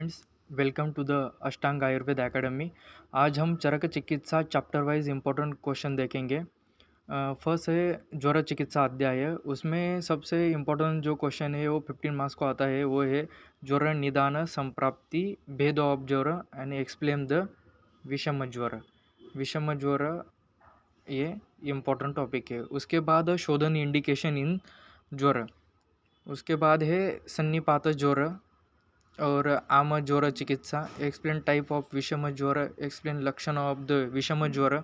Friends, welcome to the Ashtanga Ayurveda academy. आज हम चरक चिकित्सा चैप्टर वाइज इम्पोर्टेंट क्वेश्चन देखेंगे। फर्स्ट है ज्वर चिकित्सा अध्याय। उसमें सबसे इम्पोर्टेंट जो क्वेश्चन है वो 15 मार्क्स को आता है। वो है ज्वर निदान संप्राप्ति भेद ऑफ ज्वर एंड एक्सप्लेन द विषम ज्वर। विषम ज्वर ये इम्पोर्टेंट टॉपिक है। उसके बाद शोधन इंडिकेशन इन ज्वर। उसके बाद है सन्निपात ज्वर और आम ज्वर चिकित्सा। एक्सप्लेन टाइप ऑफ विषम ज्वर, एक्सप्लेन लक्षण ऑफ द विषम ज्वर।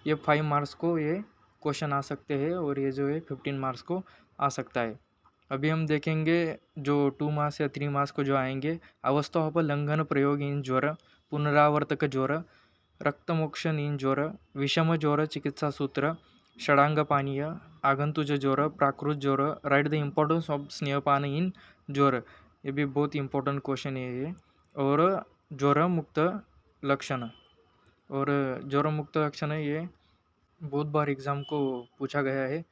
ये 5 मार्क्स को ये क्वेश्चन आ सकते हैं और ये जो है 15 मार्क्स को आ सकता है। अभी हम देखेंगे जो 2 मार्क्स या 3 मार्क्स को जो आएंगे। अवस्था ऑफ लंघन प्रयोग इन ज्वर, पुनरावर्तक ज्वर, रक्तमोक्षण इन ज्वर, विषम ज्वर चिकित्सा सूत्र, षडांग पानीय, आगंतुज ज्वर, प्राकृत ज्वर, राइट द इम्पोर्टेंस ऑफ स्नेहपान इन ज्वर। ये भी बहुत इंपॉर्टेंट क्वेश्चन है ये। और ज्वर मुक्त लक्षण, और ज्वर मुक्त लक्षण ये बहुत बार एग्जाम को पूछा गया है।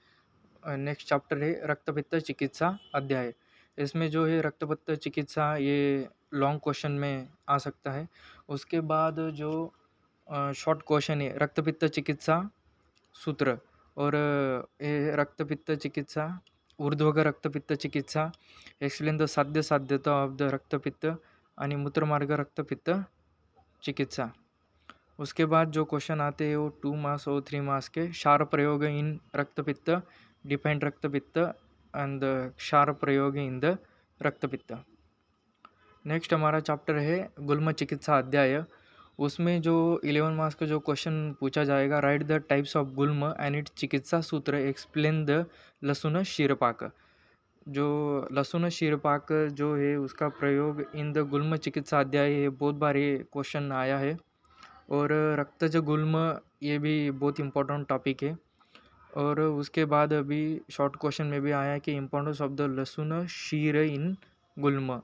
नेक्स्ट चैप्टर है रक्तपित्त चिकित्सा अध्याय। इसमें जो है रक्तपित्त चिकित्सा ये लॉन्ग क्वेश्चन में आ सकता है। उसके बाद जो शॉर्ट क्वेश्चन है रक्तपित्त चिकित्सा सूत्र, और ये रक्तपित्त चिकित्सा ऊर्ध्वग रक्तपित्त चिकित्सा, एक्सप्लेन द साध्य साध्यता ऑफ द रक्तपित्त आणि मूत्रमार्ग रक्तपित्त चिकित्सा। उसके बाद जो क्वेश्चन आते हैं वो 2 मार्क्स और 3 मार्क्स के। क्षार प्रयोग इन रक्तपित्त, डिफाइंड रक्तपित्त एंड क्षार प्रयोग इन द रक्तपित्त। नेक्स्ट हमारा चैप्टर है गुल्म चिकित्सा अध्याय। उसमें जो 11 मार्क्स का जो क्वेश्चन पूछा जाएगा, write the types of gulma and it chikitsa sutra, explain the लहसुन क्षीरपाक। जो लहसुन क्षीरपाक जो है उसका प्रयोग इन द गुल्म चिकित्सा अध्याय है। बहुत बार ये क्वेश्चन आया है। और रक्तज गुल्म ये भी बहुत इंपॉर्टेंट टॉपिक है। और उसके बाद अभी शॉर्ट क्वेश्चन में भी आया है कि इम्पोर्टेंस ऑफ द लहसुन क्षीर इन गुल्म,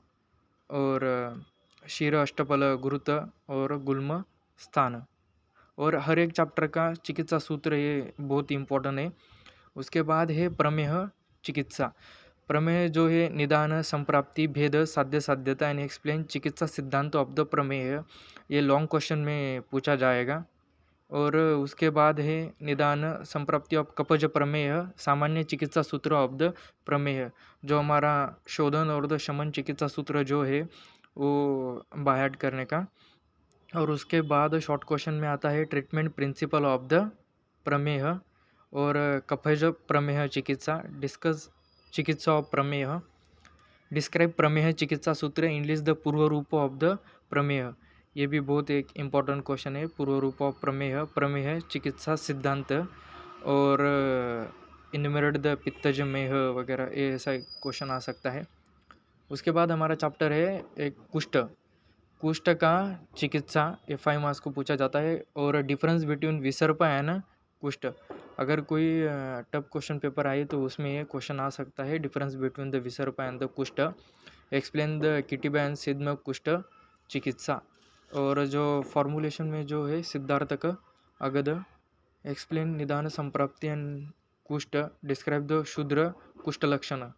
और क्षीर अष्टफल गुरुत और गुल्म स्थान। और हर एक चैप्टर का चिकित्सा सूत्र ये बहुत इंपॉर्टेंट है। उसके बाद है प्रमेह चिकित्सा। प्रमेय जो है निदान संप्राप्ति भेद साध्य साध्यता एंड एक्सप्लेन चिकित्सा सिद्धांत ऑफ द प्रमेय। ये लॉन्ग क्वेश्चन में पूछा जाएगा। और उसके बाद है निदान संप्राप्ति ऑफ कपज प्रमेय, सामान्य चिकित्सा सूत्र ऑफ द प्रमेय। जो हमारा शोधन और द शमन चिकित्सा सूत्र जो है वो बायहार्ट करने का। और उसके बाद शॉर्ट क्वेश्चन में आता है ट्रीटमेंट प्रिंसिपल ऑफ द प्रमेय और कपज प्रमेय चिकित्सा, डिस्कस चिकित्सा ऑफ प्रमेय, डिस्क्राइब प्रमेय चिकित्सा सूत्र, English the purva rupa of the प्रमेय। ये भी बहुत एक इम्पॉर्टेंट क्वेश्चन है। पूर्व रूप ऑफ प्रमेय, प्रमेय चिकित्सा सिद्धांत, और इनमेरेट द पित्तज मेह वगैरह, ये ऐसा क्वेश्चन आ सकता है। उसके बाद हमारा चैप्टर है एक कुष्ठ। कुष्ठ का चिकित्सा, ये 5 मार्क्स को पूछा जाता है। और डिफरेंस बिटवीन विसर्प एंड कुष्ठ। अगर कोई टफ क्वेश्चन पेपर आए तो उसमें ये क्वेश्चन आ सकता है, difference between the visarpa and the kushtha, explain the kitibha and sidhma kushtha chikitsa. और जो फॉर्मुलेशन में जो है सिद्धार्थक अगध, एक्सप्लेन निदान संप्राप्ति एंड कुष्ठ, डिस्क्राइब द शूद्र कुष्ठ लक्षण।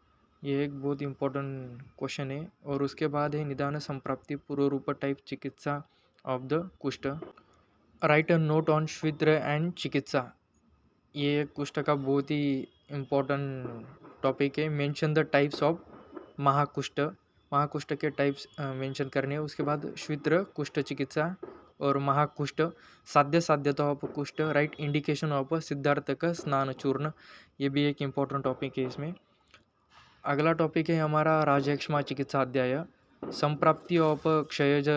ये एक बहुत इंपॉर्टेंट क्वेश्चन है। और उसके बाद है निदान संप्राप्ति पूर्व rupa type chikitsa of the kushtha, write a note on shvitra and chikitsa. ये कुष्ठ का बहुत ही इम्पोर्टेंट टॉपिक है। Mention the types of mahakushtha, महाकुष्ठ के टाइप्स मेंशन करने हैं। उसके बाद श्वित्र कुष्ठ चिकित्सा और महाकुष्ठ, साध्य साध्यता ऑफ कुष्ठ, राइट इंडिकेशन ऑफ सिद्धार्थक स्नान चूर्ण। ये भी एक इम्पोर्टेंट टॉपिक है इसमें। अगला टॉपिक है हमारा राजयक्ष्मा चिकित्सा अध्याय, संप्राप्ति ऑफ क्षयज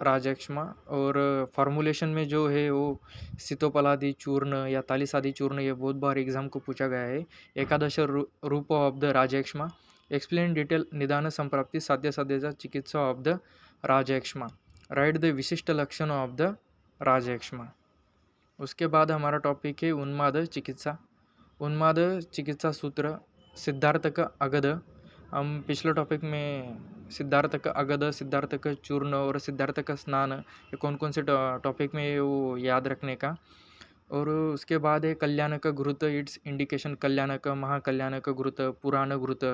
राजयक्ष्मा। और फॉर्मुलेशन में जो है वो सीतोपलादि चूर्ण या तालिसादि चूर्ण, ये बहुत बार एग्जाम को पूछा गया है। एकादश रूप ऑफ द राजयक्ष्मा, एक्सप्लेन डिटेल निदान संप्राप्ति साध्य साध्यता चिकित्सा ऑफ द राजयक्ष्मा, राइट द विशिष्ट लक्षण ऑफ द राजयक्ष्मा। उसके बाद हमारा टॉपिक है उन्माद चिकित्सा। उन्माद चिकित्सा सूत्र, सिद्धार्थक अगध। हम पिछले टॉपिक में सिद्धार्थक अगध, सिद्धार्थक चूर्ण और सिद्धार्थक स्नान, ये कौन कौन से टॉपिक में वो याद रखने का। और उसके बाद है कल्याणक घृत, इट्स इंडिकेशन, कल्याणक, महाकल्याणक घृत, पुराण घृत।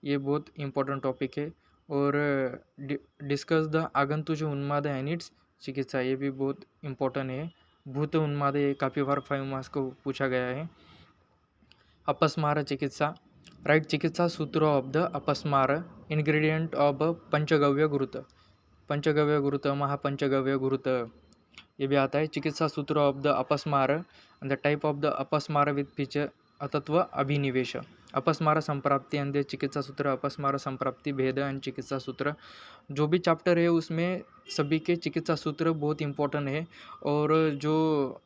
ये बहुत इंपॉर्टेंट टॉपिक है। और डिस्कस द आगंतुक उन्माद एंड इट्स चिकित्सा, ये भी बहुत इम्पोर्टेंट है। भूत उन्माद ये काफ़ी बार 5 मार्क्स को पूछा गया है। अपस्मार चिकित्सा, write chikitsa sutra of the apasmara, ingredient of panchagavya ghrita, panchagavya ghrita, mahapanchagavya ghrita, ये भी आता है। Chikitsa sutra of the apasmara, the type of the apasmara with feature tattva abhinivesha, अपस्मार संप्राप्ति and चिकित्सा सूत्र, अपस्मार संप्राप्ति भेद एंड चिकित्सा सूत्र। जो भी चैप्टर है उसमें सभी के चिकित्सा सूत्र बहुत इंपॉर्टेंट है। और जो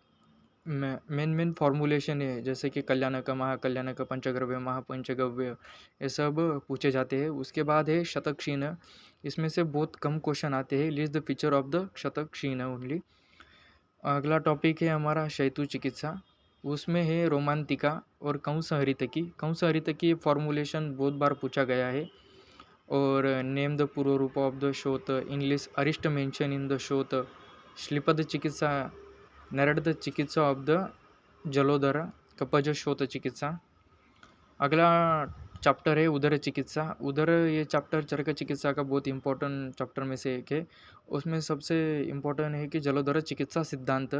मेन फॉर्मुलेशन है जैसे कि कल्याणक, महाकल्याणक, पंचगव्य, महापंचगव्य, ये सब पूछे जाते हैं। उसके बाद है शतक क्षीण, इसमें से बहुत कम क्वेश्चन आते हैं। List the feature of the शतक क्षीण ओनली। अगला टॉपिक है हमारा शैतु चिकित्सा, उसमें है रोमांतिका और कंस हरितकी। कंस हरितकी फॉर्मुलेशन बहुत बार पूछा गया है। और name the purva rupa of the shotha, English arishta mention in the shotha, shlipada chikitsa, नरड चिकित्सा ऑफ द जलोदर, कपज शोथ चिकित्सा। अगला चैप्टर है उदर चिकित्सा। उदर ये चैप्टर चरक चिकित्सा का बहुत इंपॉर्टेंट चैप्टर में से एक है। उसमें सबसे इम्पोर्टेंट है कि जलोदर चिकित्सा सिद्धांत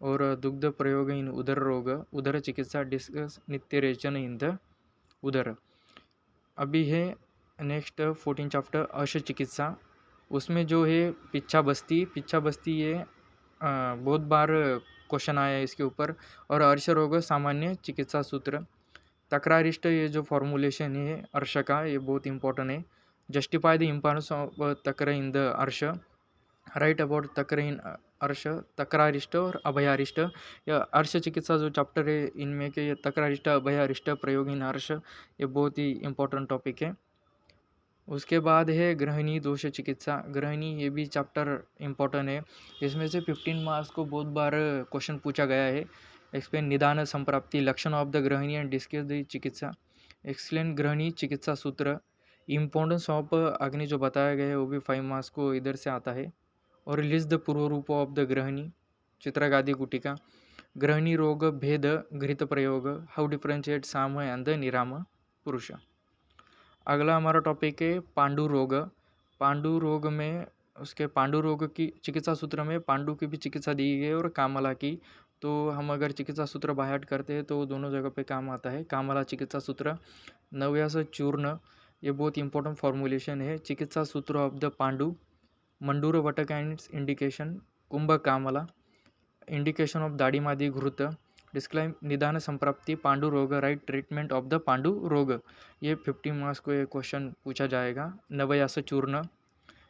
और दुग्ध प्रयोग इन उदर रोग, उदर चिकित्सा डिस्कस नित्य रेचन इन द उदर। अभी है नेक्स्ट 14 चैप्टर अश चिकित्सा, उसमें जो है पिच्छा बस्ती, पिच्छा बस्ती ये बहुत बार क्वेश्चन आया है इसके ऊपर। और अर्श रोग सामान्य चिकित्सा सूत्र। तकरारिष्ट ये जो फॉर्मुलेशन है अर्श का, ये बहुत इंपॉर्टेंट है। जस्टिफाई द इम्पॉर्टेंस ऑफ तकर इन द अर्श, राइट अबाउट तकर इन अर्श, तकरारिष्ट और अभयारिष्ट। या अर्श चिकित्सा जो चैप्टर है इनमें के ये तकरारिष्ट, अभयारिष्ट, प्रयोग इन अर्श, ये बहुत ही इंपॉर्टेंट टॉपिक है। उसके बाद है गृहिणी दोष चिकित्सा। गृहिणी ये भी चैप्टर इम्पोर्टेंट है। इसमें से 15 मार्क्स को बहुत बार क्वेश्चन पूछा गया है। एक्सप्लेन निदान संप्राप्ति, लक्षण ऑफ द गृहिणी एंड डिस्कस द चिकित्सा। एक्सप्लेन गृहिणी चिकित्सा सूत्र, इम्पोर्टेंस ऑफ अग्नि जो बताया गया है वो भी 5 मार्क्स को इधर से आता है। और list the purva rupa of the गृहिणी, चित्रगादी गुटिका, गृहिणी रोग भेद, घृत प्रयोग, हाउ डिफरेंशिएट साम एंड द निराम पुरुष। अगला हमारा टॉपिक है पांडु रोग। पांडु रोग में उसके पांडु रोग की चिकित्सा सूत्र में पांडु की भी चिकित्सा दी गई है और कामला की। तो हम अगर चिकित्सा सूत्र बायहार्ट करते हैं तो दोनों जगह पे काम आता है। कामला चिकित्सा सूत्र, नव्यास चूर्ण, ये बहुत इंपॉर्टेंट फॉर्मुलेशन है। Chikitsa sutra of the pandu, mandura vataka and its indication, kumbha kamala, indication of dadimadi ghrita, disclaim nidana samprapti pandu roga, write treatment of the pandu roga. ये 50 मार्क्स को ये क्वेश्चन पूछा जाएगा। नवयास चूर्ण,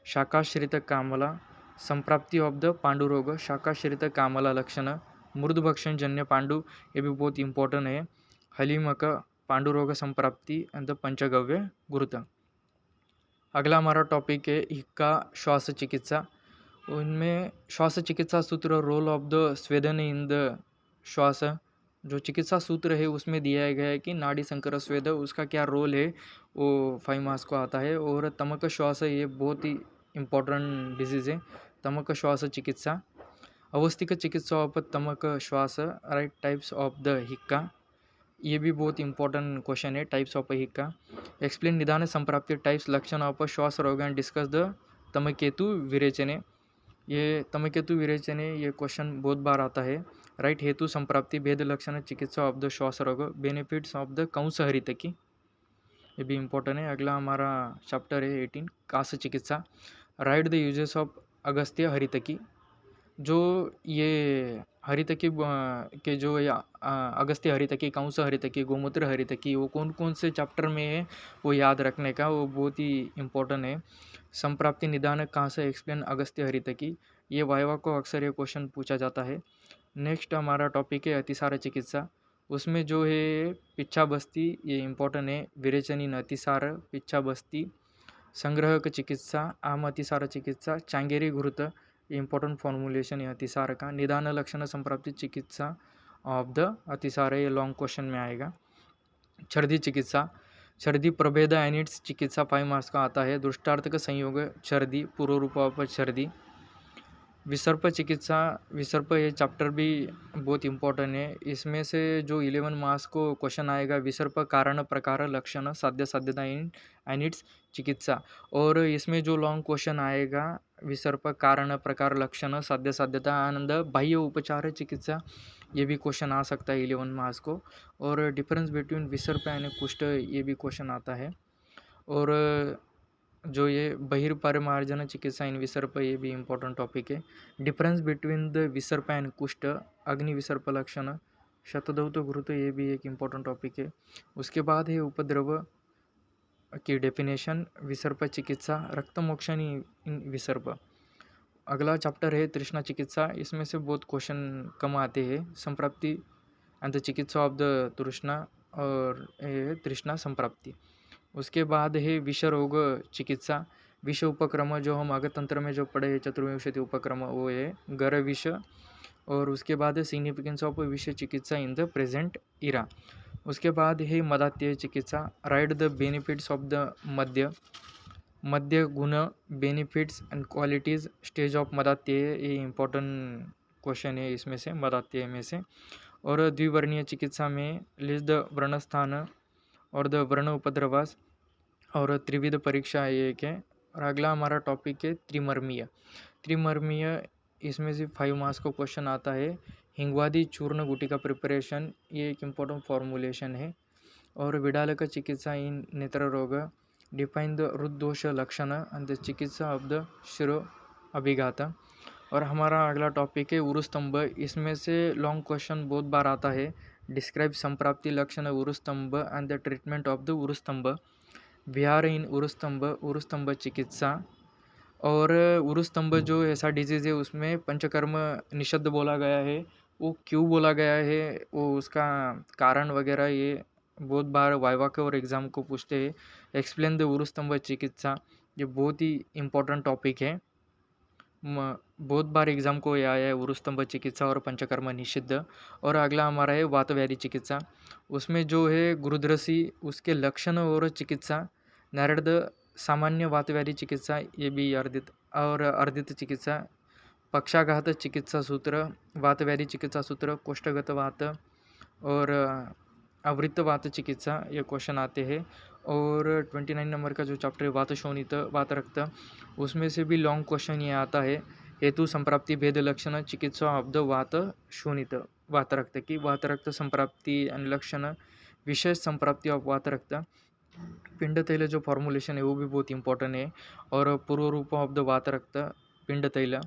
शाकाश्रित कामला, संप्राप्ति ऑफ द पांडु रोग, शाकाश्रित कामला लक्षण, मृदभक्षण जन्य पांडु, ये भी बहुत इंपॉर्टेंट है। हलीमक पांडु रोग संप्राप्ति एंड द पंचगव्य गुरुत। अगला हमारा टॉपिक है हिक्का श्वास चिकित्सा। उनमें shwasa chikitsa sutra, role of the swedana in the shwasa, जो चिकित्सा सूत्र है उसमें दिया गया है कि नाड़ी संकर स्वेद उसका क्या रोल है, वो 5 मार्क्स को आता है। और तमक श्वास ये बहुत ही इम्पोर्टेंट डिजीज़ है, तमक श्वास चिकित्सा। अवस्थिक चिकित्सा ऑफ तमक श्वास, राइट टाइप्स ऑफ द हिक्का, ये भी बहुत इंपॉर्टेंट क्वेश्चन है, टाइप्स ऑफ हिक्का। एक्सप्लेन निदान संप्राप्ति, टाइप्स, लक्षण ऑफ श्वास रोग एंड डिस्कस द तमकेतु विरेचने। ये तमकेतु विरेचने ये क्वेश्चन बहुत बार आता है। राइट हेतु संप्राप्ति, भेद लक्षण, चिकित्सा ऑफ द श्वास रोग, बेनिफिट्स ऑफ द कंस हरितकी, ये भी इंपॉर्टेंट है। अगला हमारा चैप्टर है 18 kasa chikitsa. Write the uses of Agastya haritaki, जो ये हरितकी के जो अगस्त्य हरितकी, कंस हरितकी, गोमूत्र हरितकी, वो कौन कौन से चैप्टर में है वो याद रखने का, वो बहुत ही इम्पोर्टेंट है। संप्राप्ति निदान कहाँ से, एक्सप्लेन अगस्त्य हरितकी, ये वाइवा को अक्सर ये क्वेश्चन पूछा जाता है। नेक्स्ट हमारा टॉपिक है अतिसार चिकित्सा। उसमें जो है पिच्छा बस्ती, ये इम्पोर्टेंट है। विरेचनीन अतिसार, पिच्छा बस्ती, संग्रहक चिकित्सा, आम अतिसार चिकित्सा, चांगेरी घृत, इम्पोर्टेंट फॉर्मुलेशन है अतिसार का। निदान लक्षण संप्राप्ति चिकित्सा ऑफ द अतिसार, ये लॉन्ग क्वेश्चन में आएगा। छर्दी चिकित्सा, छर्दी प्रभेद एंड इट्स चिकित्सा 5 मार्क्स का आता है। दृष्टार्थक संयोग छर्दी, पूर्व रूप ऑफ छर्दी। विसर्प चिकित्सा, विसर्प ये चैप्टर भी बहुत इम्पोर्टेंट है। इसमें से जो 11 मार्क्स को क्वेश्चन आएगा, विसर्प कारण, प्रकार, लक्षण, साध्य साध्यता इन एंड इट्स चिकित्सा। और इसमें जो लॉन्ग क्वेश्चन आएगा, विसर्प कारण, प्रकार, लक्षण, साध्य साध्यता आनंद, बाह्य उपचार, चिकित्सा, ये भी क्वेश्चन आ सकता है 11 मार्क्स को। और डिफरेंस बिटवीन विसर्प एंड कुष्ठ, ये भी क्वेश्चन आता है। और जो ये बहिर्परिमार्जन चिकित्सा इन विसर्प, ये भी इम्पोर्टेंट टॉपिक है। Difference between the visarpa and कुष्ठ, अग्नि विसर्प लक्षण, शतदौत घृत, ये भी एक इम्पोर्टेंट टॉपिक है। उसके बाद है उपद्रव की डेफिनेशन, विसर्प चिकित्सा, रक्त मोक्षण इन विसर्प। अगला चैप्टर है तृष्णा चिकित्सा। इसमें से बहुत क्वेश्चन कम आते हैं। संप्राप्ति एंड द चिकित्सा ऑफ द तृष्णा, और तृष्णा संप्राप्ति। उसके बाद है विष रोग चिकित्सा, विष उपक्रम, जो हम आगतंत्र में जो पढ़े हैं चतुर्विंशति उपक्रम, वो है गर विष। और उसके बाद है सिग्निफिकेंस ऑफ विष चिकित्सा इन द प्रेजेंट इरा। उसके बाद है madatyaya chikitsa, write the benefits of the madya, madya guna, benefits and qualities, stage of madatyaya, ये इम्पोर्टेंट क्वेश्चन है इसमें से, मदात्य में से। और द्विवर्णीय चिकित्सा में लिस्ट द व्रणस्थान और द वर्ण उपद्रवास, और त्रिविध परीक्षा ये एक है। और अगला हमारा टॉपिक है त्रिमर्मीय। त्रिमर्मीय, इसमें से 5 मार्क्स को क्वेश्चन आता है। हिंगवादी चूर्ण गुटिका प्रिपरेशन, ये एक इम्पोर्टेंट फॉर्मुलेशन है। और विडालक चिकित्सा इन नेत्र रोग, डिफाइन द हृददोष लक्षण एंड द चिकित्सा ऑफ द शिरो अभिघात। और हमारा अगला टॉपिक है उरुस्तंभ। इसमें से लॉन्ग क्वेश्चन बहुत बार आता है। Describe samprapti lakshana urustambha and the treatment of the urustambha, vihara in urustambha, urustambha chikitsa. और उरुस्तंभ जो ऐसा डिजीज़ है, उसमें पंचकर्म निषिद्ध बोला गया है। वो क्यों बोला गया है, वो उसका कारण वगैरह, ये बहुत बार वाइवा के और एग्ज़ाम को पूछते हैं। एक्सप्लेन द उरुस्तंभ चिकित्सा, ये बहुत ही इम्पोर्टेंट टॉपिक है। बहुत बार एग्ज़ाम को ये आया है, उरुस्तंभ चिकित्सा और पंचकर्म निषिद्ध। और अगला हमारा है वातव्याधि चिकित्सा। उसमें जो है गुरुद्रसी, उसके लक्षण और चिकित्सा, नारद सामान्य वातव्याधि चिकित्सा, ये भी अर्धित चिकित्सा, पक्षाघात चिकित्सा सूत्र, वातव्याधि चिकित्सा सूत्र, कोष्ठगत वात और आवृत्तवात चिकित्सा, ये क्वेश्चन आते हैं। और 29 नंबर का जो चैप्टर है वात शोणित, वात रक्त, उसमें से भी लॉन्ग क्वेश्चन ये आता है। हेतु संप्राप्ति भेद लक्षण, चिकित्सा ऑफ द वात शोणित, वात रक्त की, वात रक्त संप्राप्ति एंड लक्षण, विशेष संप्राप्ति ऑफ वात रक्त। पिंड तैल जो फॉर्मुलेशन है वो भी बहुत इंपॉर्टेंट है। और पूर्व रूप ऑफ द वात रक्त, पिंड तैल,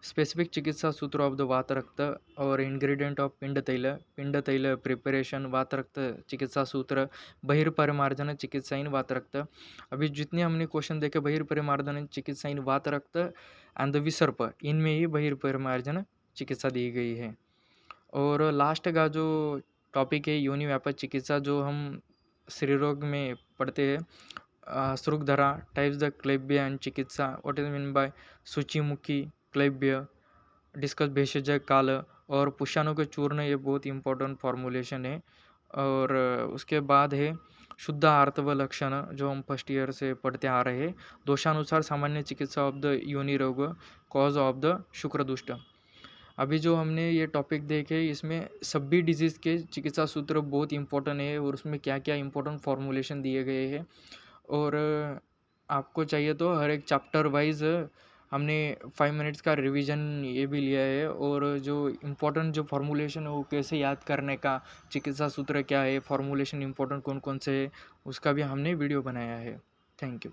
स्पेसिफिक चिकित्सा सूत्र ऑफ द वात रक्त और इंग्रेडिएंट ऑफ पिंड तैल प्रिपरेशन, वात रक्त चिकित्सा सूत्र, बहिर्परिमार्जन चिकित्सा इन वात रक्त। अभी जितने हमने क्वेश्चन देखे बहिर्परिमार्जन चिकित्सा इन वात रक्त एंड द विसर्प, इनमें ही बहिर्परिमार्जन चिकित्सा दी गई है। और लास्ट का जो टॉपिक है योनि व्यापक चिकित्सा, जो हम स्त्रीरोग में पढ़ते हैं। सुरुगधरा, types the klaibya and chikitsa, what is mean by suchimukhi, klaibya, discuss bheshaja kala और पुष्याणु के चूर्ण, ये बहुत इंपॉर्टेंट फॉर्मुलेशन है। और उसके बाद है शुद्ध आर्तव लक्षण, जो हम फर्स्ट ईयर से पढ़ते आ रहे हैं। दोषानुसार सामान्य चिकित्सा ऑफ द योनि रोग, कॉज ऑफ द शुक्रदुष्ट। अभी जो हमने ये टॉपिक देखे, इसमें सभी डिजीज़ के चिकित्सा सूत्र बहुत इंपॉर्टेंट है और उसमें क्या क्या इंपॉर्टेंट फॉर्मुलेशन दिए गए हैं। और आपको चाहिए तो हर एक चैप्टर वाइज हमने 5 मिनट्स का रिवीजन ये भी लिया है। और जो इम्पोर्टेंट जो फॉर्मुलेशन है वो कैसे याद करने का, चिकित्सा सूत्र क्या है, फॉर्मुलेशन इम्पोर्टेंट कौन कौन से है, उसका भी हमने वीडियो बनाया है। Thank you.